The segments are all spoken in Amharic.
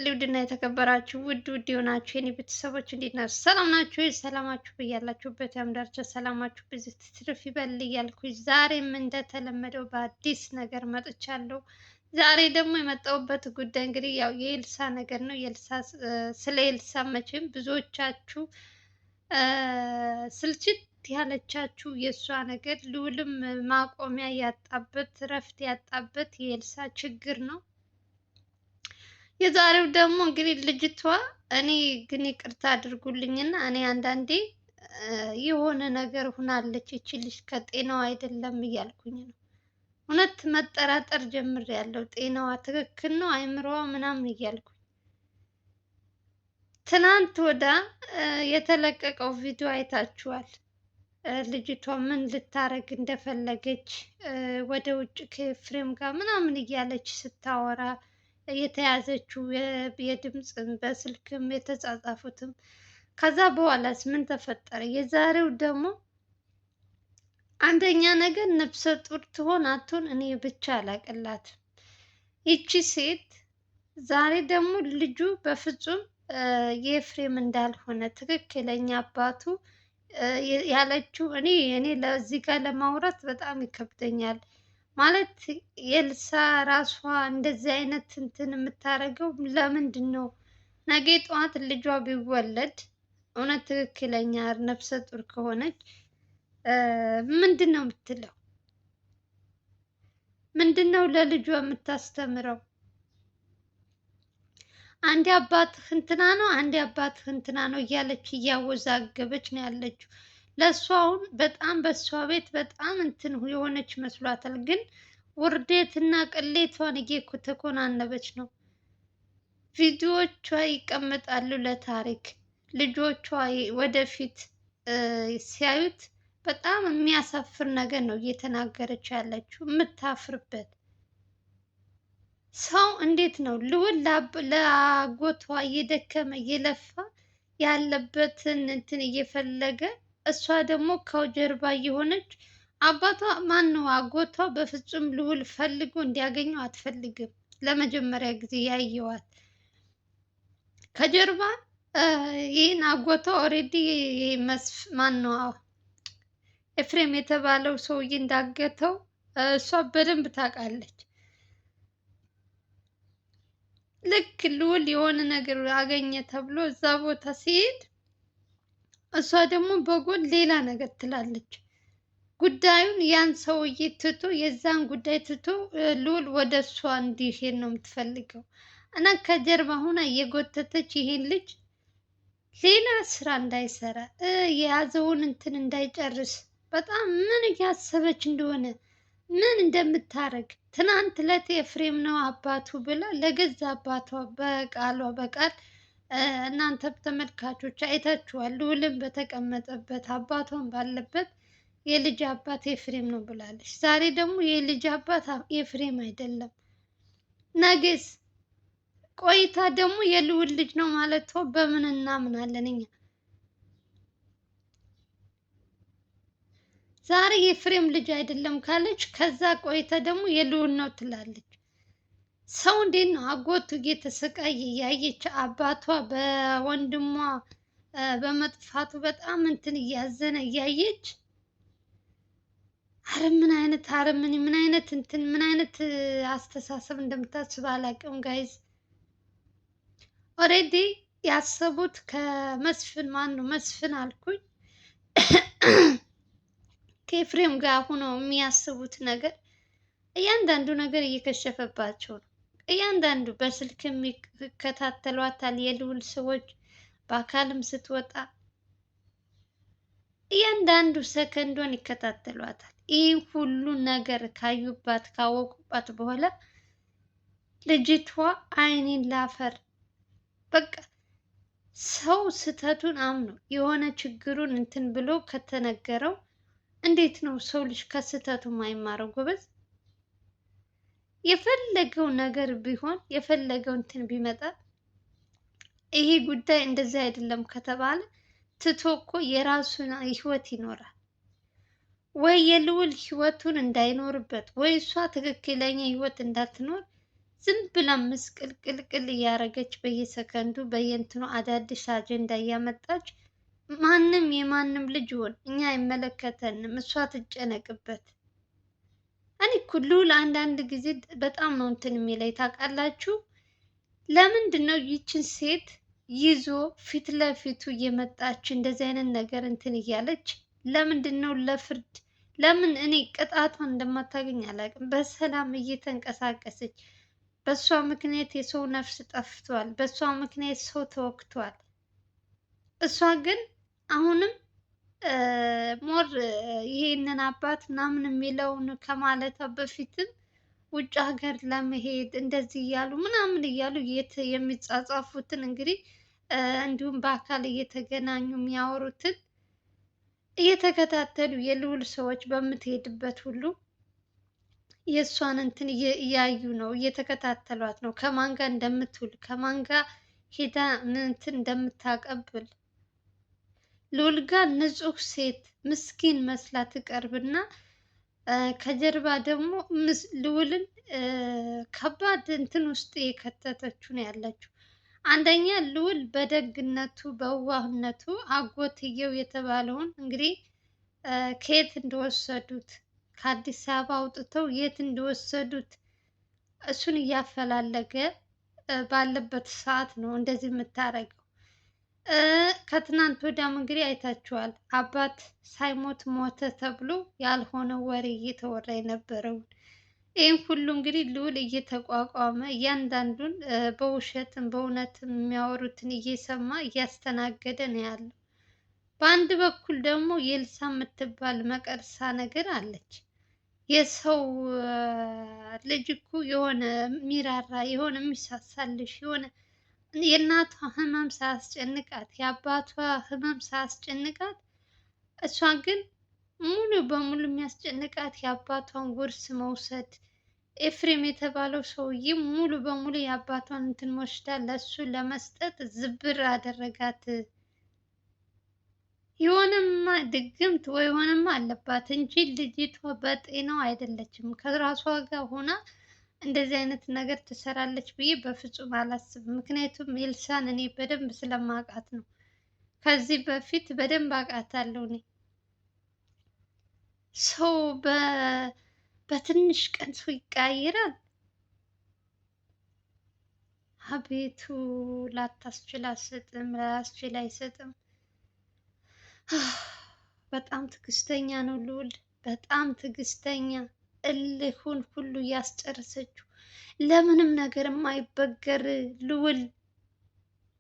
ውድና የተከበራችሁ ውድ የሆናችሁ የኔ ቤተሰቦች እንዴት ናችሁ? ሰላም ናችሁ? ሰላማችሁ በያላችሁበት ያም ዳርቻ ሰላማችሁ ብዙ ትርፍ ይበል እያልኩኝ ዛሬም እንደተለመደው በአዲስ ነገር መጥቻለሁ። ዛሬ ደግሞ የመጣሁበት ጉዳይ እንግዲህ ያው የኤልሳ ነገር ነው። ስለ ኤልሳ መቼም ብዙዎቻችሁ ስልችት ያለቻችሁ የእሷ ነገር ልዑልም ማቆሚያ ያጣበት እረፍት ያጣበት የኤልሳ ችግር ነው። የዛሬው ደግሞ እንግዲህ ልጅቷ እኔ ግን ይቅርታ አድርጉልኝና እኔ አንዳንዴ የሆነ ነገር ሆናለች ይቺ ልጅ ከጤናዋ አይደለም እያልኩኝ ነው። እውነት መጠራጠር ጀምሬያለሁ። ጤናዋ ትክክል ነው አይምሮዋ ምናምን እያልኩኝ ትናንት ወዳ የተለቀቀው ቪዲዮ አይታችኋል። ልጅቷ ምን ልታረግ እንደፈለገች ወደ ውጭ ከኤፍሬም ጋር ምናምን እያለች ስታወራ የተያዘችው የድምፅም በስልክም የተጻጻፉትም። ከዛ በኋላስ ምን ተፈጠረ? የዛሬው ደግሞ አንደኛ ነገር ነፍሰ ጡር ትሆን አትሆን እኔ ብቻ አላቅላትም ይቺ ሴት። ዛሬ ደግሞ ልጁ በፍጹም የኤፍሬም እንዳልሆነ ትክክለኛ አባቱ ያለችው እኔ ለዚህ ጋር ለማውራት በጣም ይከብደኛል። ማለት ኤልሳ ራሷ እንደዚህ አይነት እንትን የምታደርገው ለምንድን ነው? ነገ ጠዋት ልጇ ቢወለድ እውነት ትክክለኛ ነፍሰ ጡር ከሆነች ምንድን ነው የምትለው? ምንድን ነው ለልጇ የምታስተምረው? አንዴ አባትህ እንትና ነው አንዴ አባትህ እንትና ነው እያለች እያወዛገበች ነው ያለችው። ለእሷ አሁን በጣም በእሷ ቤት በጣም እንትን የሆነች መስሏታል። ግን ውርዴትና ቅሌቷን እየተኮናነበች ነው። ቪዲዮቿ ይቀመጣሉ ለታሪክ። ልጆቿ ወደፊት ሲያዩት በጣም የሚያሳፍር ነገር ነው እየተናገረች ያለችው። የምታፍርበት ሰው እንዴት ነው ልዑል ለአጎቷ እየደከመ እየለፋ ያለበትን እንትን እየፈለገ እሷ ደግሞ ከጀርባ እየሆነች አባቷ ማን ነው አጎቷ በፍጹም ልዑል ፈልጎ እንዲያገኘው አትፈልግም። ለመጀመሪያ ጊዜ ያየዋት ከጀርባ ይህን አጎቷ ኦሬዲ ማን ነው ኤፍሬም የተባለው ሰውዬ እንዳገተው እሷ በደንብ ታውቃለች። ልክ ልዑል የሆነ ነገር አገኘ ተብሎ እዛ ቦታ ሲሄድ እሷ ደግሞ በጎን ሌላ ነገር ትላለች። ጉዳዩን ያን ሰውዬ ትቶ የዛን ጉዳይ ትቶ ልዑል ወደ እሷ እንዲሄድ ነው የምትፈልገው። እና ከጀርባ ሆና እየጎተተች ይሄን ልጅ ሌላ ስራ እንዳይሰራ የያዘውን እንትን እንዳይጨርስ በጣም ምን እያሰበች እንደሆነ ምን እንደምታረግ ትናንት ዕለት ኤፍሬም ነው አባቱ ብላ ለገዛ አባቷ በቃል እናንተ ተመልካቾች አይታችኋል። ልዑልም በተቀመጠበት አባቷን ባለበት የልጅ አባት ኤፍሬም ነው ብላለች። ዛሬ ደግሞ የልጅ አባት ኤፍሬም አይደለም። ነገስ ቆይታ ደግሞ የልዑል ልጅ ነው ማለት በምን እናምናለን እኛ? ዛሬ የኤፍሬም ልጅ አይደለም ካለች ከዛ ቆይታ ደግሞ የልዑል ነው ትላለች። ሰው እንዴት ነው አጎቱ እየተሰቃየ ያየች አባቷ በወንድሟ በመጥፋቱ በጣም እንትን እያዘነ እያየች አረ ምን አይነት አረመኔ ምን አይነት እንትን ምን አይነት አስተሳሰብ እንደምታስብ አላውቅም። ጋይዝ ኦሬዲ ያሰቡት ከመስፍን ማን ነው መስፍን አልኩኝ ከኤፍሬም ጋር ሆነው የሚያስቡት ነገር እያንዳንዱ ነገር እየከሸፈባቸው ነው። እያንዳንዱ በስልክ የሚከታተሏታል የልዑል ሰዎች በአካልም ስትወጣ እያንዳንዱ ሰከንዷን ይከታተሏታል። ይህ ሁሉ ነገር ካዩባት ካወቁባት በኋላ ልጅቷ አይኔን ላፈር በቃ ሰው ስህተቱን አምኖ የሆነ ችግሩን እንትን ብሎ ከተነገረው እንዴት ነው ሰው ልጅ ከስህተቱ የማይማረው? ጎበዝ የፈለገው ነገር ቢሆን የፈለገው እንትን ቢመጣ ይሄ ጉዳይ እንደዚህ አይደለም ከተባለ ትቶ እኮ የራሱን ህይወት ይኖራል። ወይ የልዑል ህይወቱን እንዳይኖርበት ወይ እሷ ትክክለኛ ህይወት እንዳትኖር ዝም ብላ ምስቅልቅልቅል እያደረገች በየሰከንዱ በየእንትኑ አዳዲስ አጀንዳ እያመጣች ማንም የማንም ልጅ ይሁን እኛ አይመለከተንም፣ እሷ ትጨነቅበት። እኔ እኮ ልዑል አንዳንድ ጊዜ በጣም ነው እንትን የሚለኝ ታውቃላችሁ። ለምንድን ነው ይችን ሴት ይዞ ፊት ለፊቱ እየመጣች እንደዚህ አይነት ነገር እንትን እያለች ለምንድን ነው ለፍርድ ለምን እኔ ቅጣቷን እንደማታገኝ አላውቅም። በሰላም እየተንቀሳቀሰች በእሷ ምክንያት የሰው ነፍስ ጠፍቷል፣ በእሷ ምክንያት ሰው ተወግቷል። እሷ ግን አሁንም ሞር ይሄንን አባት ምናምን የሚለውን ከማለቷ በፊትም ውጭ ሀገር ለመሄድ እንደዚህ እያሉ ምናምን እያሉ የሚጻጻፉትን እንግዲህ እንዲሁም በአካል እየተገናኙ የሚያወሩትን እየተከታተሉ የልዑል ሰዎች በምትሄድበት ሁሉ የእሷን እንትን እያዩ ነው፣ እየተከታተሏት ነው። ከማን ጋር እንደምትውል ከማን ጋር ሄዳ እንትን እንደምታቀብል ልዑል ጋር ንጹሕ ሴት ምስኪን መስላ ትቀርብና ከጀርባ ደግሞ ልዑልን ከባድ እንትን ውስጥ የከተተችው ነው ያለችው። አንደኛ ልዑል በደግነቱ በዋህነቱ አጎትየው የተባለውን እንግዲህ ከየት እንደወሰዱት ከአዲስ አበባ አውጥተው የት እንደወሰዱት እሱን እያፈላለገ ባለበት ሰዓት ነው እንደዚህ የምታደርገው። ከትናንት ወዲያም እንግዲህ አይታችኋል። አባት ሳይሞት ሞተ ተብሎ ያልሆነ ወሬ እየተወራ የነበረውን ይህን ሁሉ እንግዲህ ልዑል እየተቋቋመ እያንዳንዱን በውሸትም በእውነትም የሚያወሩትን እየሰማ እያስተናገደ ነው ያለው። በአንድ በኩል ደግሞ የልሳ የምትባል መቀርሳ ነገር አለች። የሰው ልጅ እኮ የሆነ የሚራራ የሆነ የሚሳሳልሽ የሆነ የእናቷ ህመም ሳያስጨንቃት የአባቷ ህመም ሳያስጨንቃት፣ እሷ ግን ሙሉ በሙሉ የሚያስጨንቃት የአባቷን ውርስ መውሰድ። ኤፍሬም የተባለው ሰውዬ ሙሉ በሙሉ የአባቷን እንትን ወስዳ ለእሱ ለመስጠት ዝብር አደረጋት። የሆነማ ድግምት ወይ የሆነማ አለባት እንጂ ልጅቷ በጤናው አይደለችም። ከራሷ ጋር ሆና እንደዚህ አይነት ነገር ትሰራለች ብዬ በፍጹም አላስብም። ምክንያቱም ኤልሳን እኔ በደንብ ስለማውቃት ነው። ከዚህ በፊት በደንብ አውቃታለሁ እኔ። ሰው በትንሽ ቀን ሰው ይቀያየራል። አቤቱ ላታስችል አትሰጥም፣ ላያስችል አይሰጥም። በጣም ትዕግስተኛ ነው ልዑል፣ በጣም ትዕግስተኛ። እልሁን ሁሉ እያስጨረሰችው ለምንም ነገር የማይበገር ልዑል።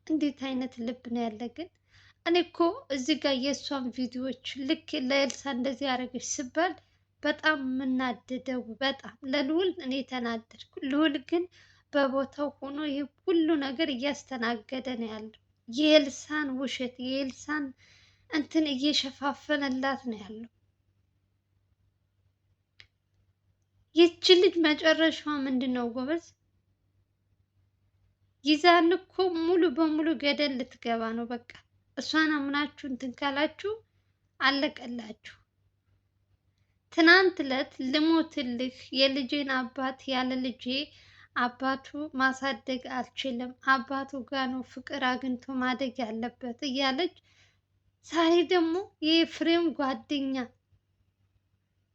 እንዴት አይነት ልብ ነው ያለ ግን! እኔ እኮ እዚህ ጋር የእሷን ቪዲዮዎች ልክ ለኤልሳ እንደዚህ ያደረገች ስባል በጣም የምናደደው በጣም ለልዑል እኔ ተናደድኩ። ልዑል ግን በቦታው ሆኖ ይህ ሁሉ ነገር እያስተናገደ ነው ያለው። የኤልሳን ውሸት የኤልሳን እንትን እየሸፋፈነላት ነው ያለው። ይቺ ልጅ መጨረሻዋ ምንድን ነው ጎበዝ? ይዛን እኮ ሙሉ በሙሉ ገደል ልትገባ ነው። በቃ እሷን አምናችሁ እንትን ካላችሁ አለቀላችሁ። ትናንት ዕለት ልሞትልህ የልጄን አባት ያለ ልጄ አባቱ ማሳደግ አልችልም፣ አባቱ ጋር ነው ፍቅር አግኝቶ ማደግ ያለበት እያለች፣ ዛሬ ደግሞ የኤፍሬም ጓደኛ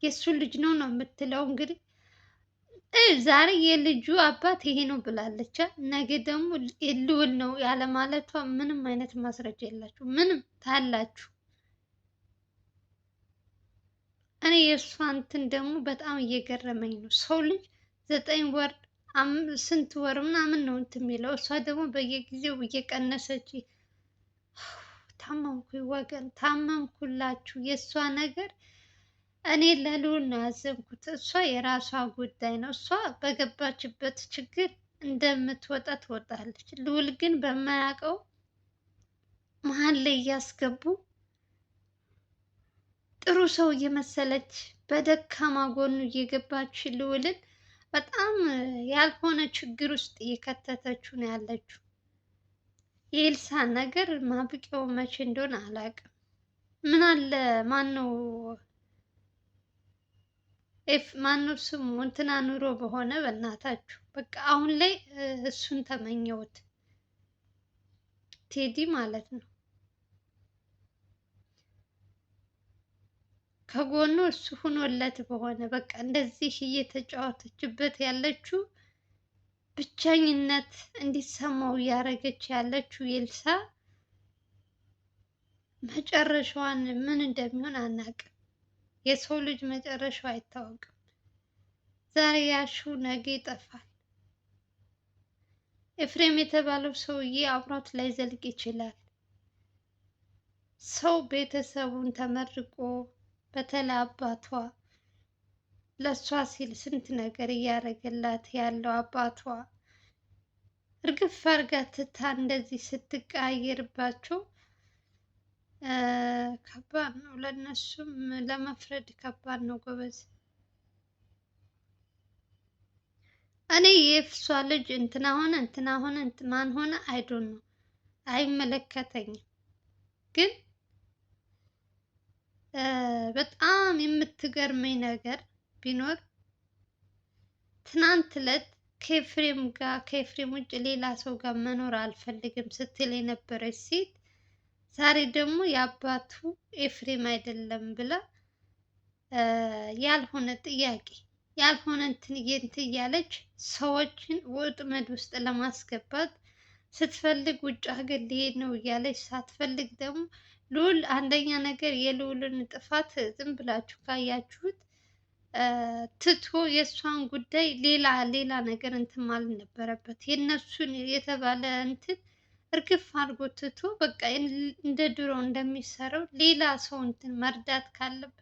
የእሱ ልጅ ነው ነው የምትለው። እንግዲህ ዛሬ የልጁ አባት ይሄ ነው ብላለች። ነገ ደግሞ ልዑል ነው ያለ ማለቷ ምንም አይነት ማስረጃ የላችሁ። ምንም ታላችሁ። እኔ የእሷ እንትን ደግሞ በጣም እየገረመኝ ነው። ሰው ልጅ 9 ወር ስንት ወር ምናምን ነው እንትን የሚለው፣ እሷ ደግሞ በየጊዜው እየቀነሰች። ታመምኩኝ ወገን፣ ታመምኩላችሁ። የእሷ ነገር እኔ ለልዑል ነው ያዘንኩት። እሷ የራሷ ጉዳይ ነው። እሷ በገባችበት ችግር እንደምትወጣ ትወጣለች። ልዑል ግን በማያውቀው መሀል ላይ እያስገቡ ጥሩ ሰው እየመሰለች በደካማ ጎኑ እየገባች ልዑልን በጣም ያልሆነ ችግር ውስጥ እየከተተችው ነው ያለችው። የኤልሳ ነገር ማብቂያው መቼ እንደሆነ አላውቅም። ምን አለ ማነው ስሙ እንትና ኑሮ በሆነ በእናታችሁ በቃ አሁን ላይ እሱን ተመኘሁት፣ ቴዲ ማለት ነው። ከጎኑ እሱ ሆኖለት በሆነ በቃ እንደዚህ እየተጫወተችበት ያለችው ብቸኝነት እንዲሰማው እያደረገች ያለችው ኤልሳ መጨረሻዋን ምን እንደሚሆን አናውቅም። የሰው ልጅ መጨረሻው አይታወቅም። ዛሬ ያልሽው ነገ ይጠፋል። ኤፍሬም የተባለው ሰውዬ አብሯት ላይዘልቅ ይችላል። ሰው ቤተሰቡን ተመርቆ በተለይ አባቷ ለእሷ ሲል ስንት ነገር እያደረገላት ያለው አባቷ እርግፍ አድርጋ ትታ እንደዚህ ስትቀያየርባቸው ከባድ ነው። ለእነሱም ለመፍረድ ከባድ ነው ጎበዝ። እኔ የእሷ ልጅ እንትና ሆነ እንትና ሆነ ማን ሆነ አይዶን ነው አይመለከተኝም። ግን በጣም የምትገርመኝ ነገር ቢኖር ትናንት ዕለት ከኤፍሬም ውጭ ሌላ ሰው ጋር መኖር አልፈልግም ስትል የነበረች ሴት ዛሬ ደግሞ የአባቱ ኤፍሬም አይደለም ብላ ያልሆነ ጥያቄ ያልሆነ እንትን እያለች ሰዎችን ወጥመድ ውስጥ ለማስገባት ስትፈልግ ውጭ ሀገር ሊሄድ ነው እያለች ሳትፈልግ ደግሞ ልዑል አንደኛ ነገር የልዑልን ጥፋት ዝም ብላችሁ ካያችሁት ትቶ የእሷን ጉዳይ ሌላ ነገር እንትን ማለት ነበረበት። የእነሱን የተባለ እንትን እርግፍ አድርጎ ትቶ በቃ እንደ ድሮ እንደሚሰራው ሌላ ሰው እንትን መርዳት ካለበት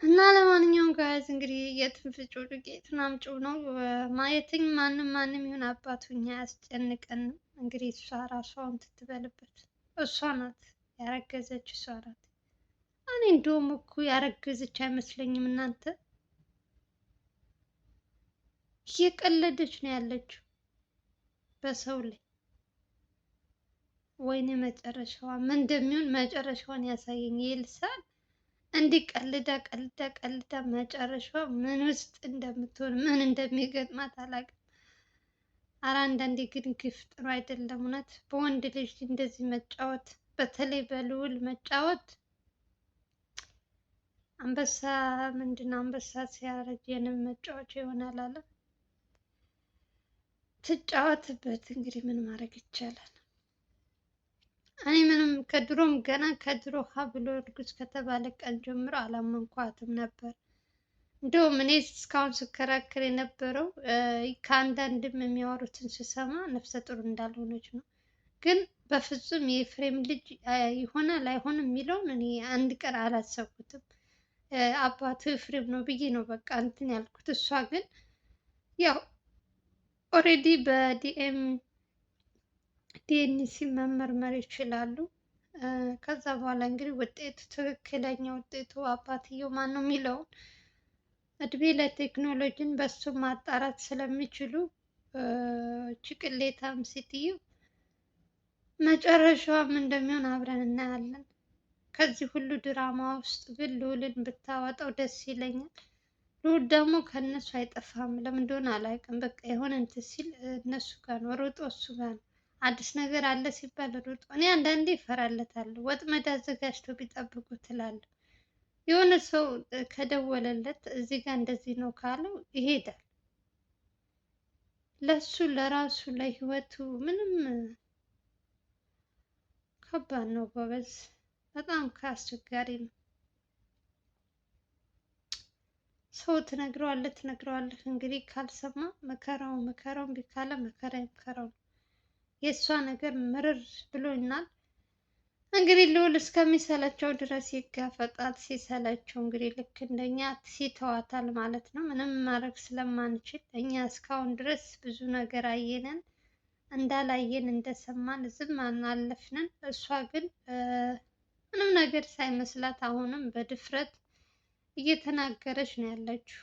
እና ለማንኛውም ጋዝ እንግዲህ የትንፍጩ ዱቄቱን አምጪው ነው ማየትኝ። ማንም ይሁን አባቱኛ አያስጨንቀንም። እንግዲህ እሷ ራሷን ትትበልበት። እሷ ናት ያረገዘች፣ እሷ ናት። እኔ እንደውም እኮ ያረገዘች አይመስለኝም። እናንተ እየቀለደች ነው ያለችው በሰው ላይ። ወይኔ መጨረሻዋ ምን እንደሚሆን መጨረሻዋን ያሳየኝ ኤልሳን። እንዲህ ቀልዳ መጨረሻዋ ምን ውስጥ እንደምትሆን ምን እንደሚገጥማት አላውቅም። ኧረ አንዳንዴ ግን ግፍ ጥሩ አይደለም እውነት። በወንድ ልጅ እንደዚህ መጫወት፣ በተለይ በልዑል መጫወት። አንበሳ ምንድነው አንበሳ ሲያረጅ የንብ መጫወቻ ይሆናል አለ። ትጫወትበት እንግዲህ ምን ማድረግ ይቻላል። እኔ ምንም ከድሮም ገና ከድሮ ሀ ብሎ እርጉዝ ከተባለ ቀን ጀምሮ አላመንኳትም ነበር። እንደውም እኔ እስካሁን ስከራከር የነበረው ከአንዳንድም የሚያወሩትን ስሰማ ነፍሰ ጡር እንዳልሆነች ነው። ግን በፍጹም የኤፍሬም ልጅ ይሆናል አይሆንም የሚለውን እኔ አንድ ቀን አላሰብኩትም። አባቱ ኤፍሬም ነው ብዬ ነው በቃ እንትን ያልኩት። እሷ ግን ያው ኦልሬዲ ዲኤንሲ መመርመር ይችላሉ። ከዛ በኋላ እንግዲህ ውጤቱ ትክክለኛ ውጤቱ አባትየው ማን ነው የሚለውን እድሜ ለቴክኖሎጂን በሱ ማጣራት ስለሚችሉ ችቅሌታም ሴትዮ መጨረሻዋም እንደሚሆን አብረን እናያለን። ከዚህ ሁሉ ድራማ ውስጥ ግን ልዑልን ብታወጣው ደስ ይለኛል። ልዑል ደግሞ ከእነሱ አይጠፋም። ለምን እንደሆነ አላውቅም። በቃ የሆነ እንትን ሲል እነሱ ጋር ነው ሮጦ እሱ ጋር ነው። አዲስ ነገር አለ ሲባል ሮጦ። እኔ አንዳንዴ እፈራለታለሁ። ወጥመድ አዘጋጅተው ቢጠብቁ ትላለሁ። የሆነ ሰው ከደወለለት እዚህ ጋር እንደዚህ ነው ካለው ይሄዳል። ለሱ ለራሱ ለህይወቱ ምንም ከባድ ነው ጎበዝ። በጣም ከአስቸጋሪ ነው። ሰው ትነግረዋለህ እንግዲህ ካልሰማ መከራውን ቢካለ መከራ ይምከረው። የእሷ ነገር ምርር ብሎናል። እንግዲህ ልዑል እስከሚሰለቸው ድረስ ይጋፈጣል። ሲሰለቸው እንግዲህ ልክ እንደኛ ሲተዋታል ማለት ነው። ምንም ማድረግ ስለማንችል እኛ እስካሁን ድረስ ብዙ ነገር አየነን፣ እንዳላየን እንደሰማን ዝም አላለፍንን። እሷ ግን ምንም ነገር ሳይመስላት አሁንም በድፍረት እየተናገረች ነው ያለችው።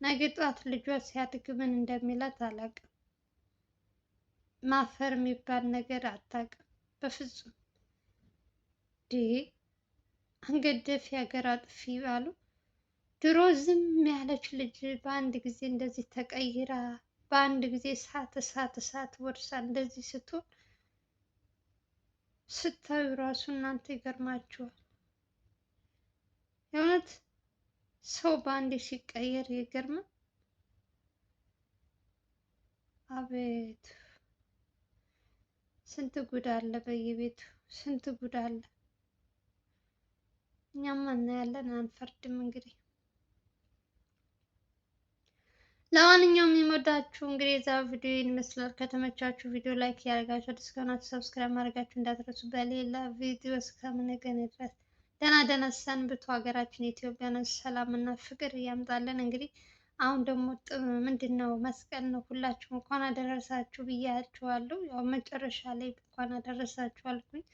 ነገ ጧት ልጇ ሲያድግ ምን እንደሚላት አላውቅም። ማፈር የሚባል ነገር አታውቅም በፍጹም። አንገት ደፊ ሀገር አጥፊ አሉ። ድሮ ዝም ያለች ልጅ በአንድ ጊዜ እንደዚህ ተቀይራ በአንድ ጊዜ እሳት ወርሳ እንደዚህ ስትሆን ስታዩ ራሱ እናንተ ይገርማችኋል። የእውነት ሰው በአንዴ ሲቀየር ይገርማል። አቤት ስንት ጉድ አለ በየቤቱ፣ ስንት ጉድ አለ። እኛማ እናያለን አንፈርድም እንግዲህ። ለማንኛውም የሚወዳችሁ እንግዲህ የዛሬው ቪዲዮ ይመስላል። ከተመቻችሁ ቪዲዮ ላይክ ያደርጋችሁ፣ አዲስ ከሆናችሁ ሰብስክራይብ ማድረጋችሁ እንዳትረሱ። በሌላ ቪዲዮ እስከምንገናኝ ድረስ ደህና ደህና ሰንብቱ። ሀገራችን ኢትዮጵያን ሰላም እና ፍቅር እያምጣለን። እንግዲህ አሁን ደግሞ ምንድን ነው መስቀል ነው። ሁላችሁም እንኳን አደረሳችሁ ብያችኋለሁ። ያው መጨረሻ ላይ እንኳን አደረሳችሁ አልኩኝ።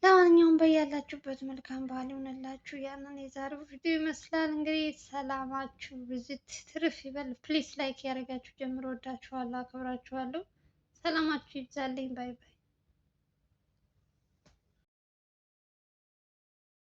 ለማንኛውም በያላችሁበት መልካም በዓል ይሆንላችሁ። ያንን የዛሬው ቪዲዮ ይመስላል። እንግዲህ ሰላማችሁ ብዝት ትርፍ ይበል። ፕሊስ ላይክ ያደረጋችሁ ጀምሮ ወዳችኋለሁ፣ አከብራችኋለሁ። ሰላማችሁ ይብዛልኝ። ባይ ባይ።